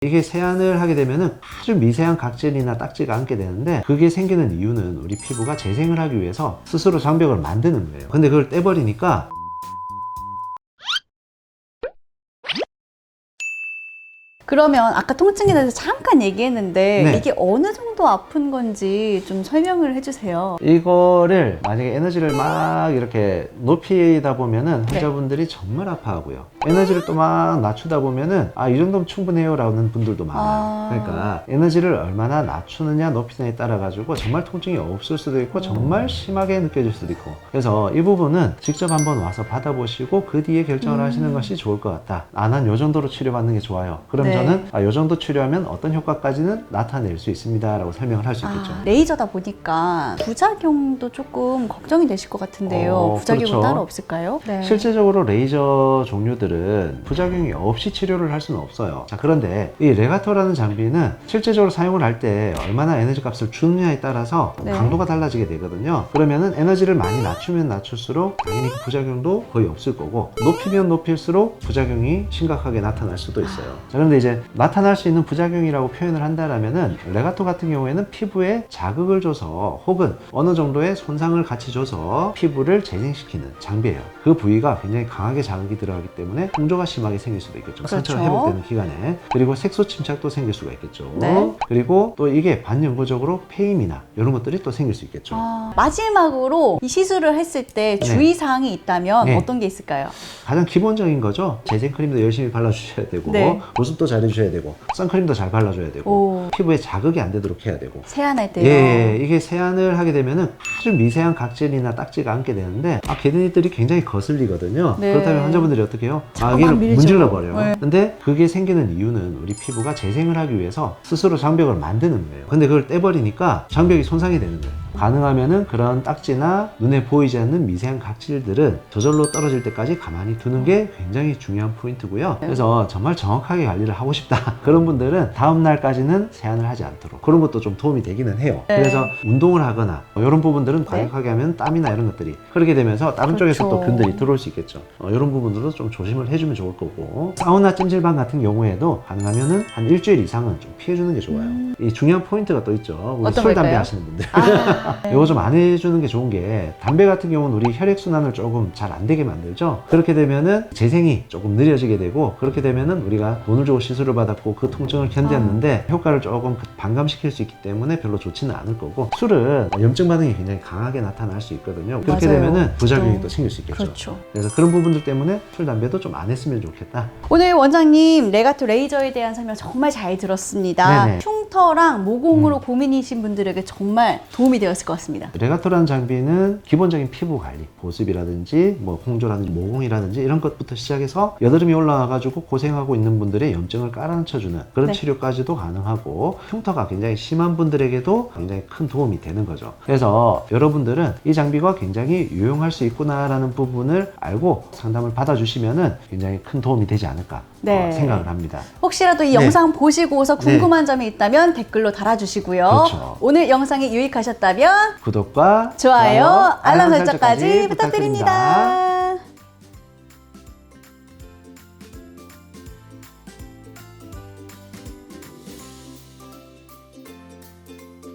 이게 세안을 하게 되면은 아주 미세한 각질이나 딱지가 앉게 되는데, 그게 생기는 이유는 우리 피부가 재생을 하기 위해서 스스로 장벽을 만드는 거예요. 근데 그걸 떼버리니까 그러면 아까 통증에 대해서 잠깐 얘기했는데 네. 이게 어느 정도 아픈 건지 좀 설명을 해주세요. 이거를 만약에 에너지를 막 이렇게 높이다 보면은 네. 환자분들이 정말 아파하고요. 에너지를 또 막 낮추다 보면은 이 정도면 충분해요 라는 분들도 많아요. 그러니까 에너지를 얼마나 낮추느냐 높이느냐에 따라 가지고 정말 통증이 없을 수도 있고 정말 심하게 느껴질 수도 있고, 그래서 이 부분은 직접 한번 와서 받아보시고 그 뒤에 결정을 하시는 것이 좋을 것 같다. 난 요 정도로 치료받는 게 좋아요. 그럼 네. 저는 요 정도 치료하면 어떤 효과까지는 나타낼 수 있습니다 라고 설명을 할 수 있겠죠. 레이저다 보니까 부작용도 조금 걱정이 되실 것 같은데요. 부작용은 그렇죠. 따로 없을까요? 네. 실제적으로 레이저 종류들은 부작용이 없이 치료를 할 수는 없어요. 자, 그런데 이 레가토라는 장비는 실제적으로 사용을 할 때 얼마나 에너지 값을 주느냐에 따라서 네. 강도가 달라지게 되거든요. 그러면은 에너지를 많이 낮추면 낮출수록 당연히 그 부작용도 거의 없을 거고, 높이면 높일수록 부작용이 심각하게 나타날 수도 있어요. 자, 그런데 이제 나타날 수 있는 부작용이라고 표현을 한다라면은 레가토 같은 경우에는 피부에 자극을 줘서 혹은 어느 정도의 손상을 같이 줘서 피부를 재생시키는 장비예요. 그 부위가 굉장히 강하게 자극이 들어가기 때문에 홍조가 심하게 생길 수도 있겠죠. 그렇죠. 상처가 회복되는 기간에. 그리고 색소 침착도 생길 수가 있겠죠. 네. 그리고 또 이게 반영구적으로 페임이나 이런 것들이 또 생길 수 있겠죠. 마지막으로 이 시술을 했을 때 주의사항이 있다면 네. 어떤 게 있을까요? 가장 기본적인 거죠. 재생크림도 열심히 발라주셔야 되고, 네. 보습도 잘 해주셔야 되고, 선크림도 잘 발라줘야 되고, 오. 피부에 자극이 안 되도록 해야 되고. 세안할 때요. 예, 이게 세안을 하게 되면은 아주 미세한 각질이나 딱지가 앉게 되는데, 걔네들이 굉장히 거슬리거든요. 네. 그렇다면 환자분들이 어떻게 해요? 자꾸만 얘를 밀죠. 문질러 버려요. 네. 근데 그게 생기는 이유는 우리 피부가 재생을 하기 위해서 스스로 장벽을 만드는 거예요. 근데 그걸 떼버리니까 장벽이 손상이 되는 거예요. 가능하면은 그런 딱지나 눈에 보이지 않는 미세한 각질들은 저절로 떨어질 때까지 가만히 두는 게 굉장히 중요한 포인트고요. 그래서 정말 정확하게 관리를 하고 싶다 그런 분들은 다음 날까지는 세안을 하지 않도록, 그런 것도 좀 도움이 되기는 해요. 네. 그래서 운동을 하거나 이런 부분들은 과격하게 하면 땀이나 이런 것들이 흐르게 되면서 다른 쪽에서 또 그렇죠. 균들이 들어올 수 있겠죠. 이런 부분들도 좀 조심을 해주면 좋을 거고, 사우나 찜질방 같은 경우에도 가능하면은 한 일주일 이상은 좀 피해주는 게 좋아요. 이 중요한 포인트가 또 있죠. 우리 어떤 술, 담배 걸까요? 하시는 분들. 네. 이거 좀 안 해주는 게 좋은 게, 담배 같은 경우는 우리 혈액순환을 조금 잘 안 되게 만들죠. 그렇게 되면은 재생이 조금 느려지게 되고, 그렇게 되면은 우리가 돈을 주고 시술을 받았고 그 통증을 견뎠는데 효과를 조금 반감시킬 수 있기 때문에 별로 좋지는 않을 거고, 술은 염증 반응이 굉장히 강하게 나타날 수 있거든요. 그렇게 맞아요. 되면은 부작용이 또 또 생길 수 있겠죠. 그렇죠. 그래서 그런 부분들 때문에 술, 담배도 좀 안 했으면 좋겠다. 오늘 원장님 레가토 레이저에 대한 설명 정말 잘 들었습니다. 네네. 흉터랑 모공으로 고민이신 분들에게 정말 도움이 되었을 것 같습니다. 레가토라는 장비는 기본적인 피부 관리, 보습이라든지 뭐 홍조라든지 모공이라든지 이런 것부터 시작해서 여드름이 올라와가지고 고생하고 있는 분들의 염증을 깔아앉혀주는 그런 네. 치료까지도 가능하고, 흉터가 굉장히 심한 분들에게도 굉장히 큰 도움이 되는 거죠. 그래서 여러분들은 이 장비가 굉장히 유용할 수 있구나라는 부분을 알고 상담을 받아주시면은 굉장히 큰 도움이 되지 않을까 네. 생각을 합니다. 혹시라도 이 네. 영상 보시고서 궁금한 점이 있다면 댓글로 달아주시고요. 그렇죠. 오늘 영상이 유익하셨다면 구독과 좋아요, 알람 설정까지 부탁드립니다.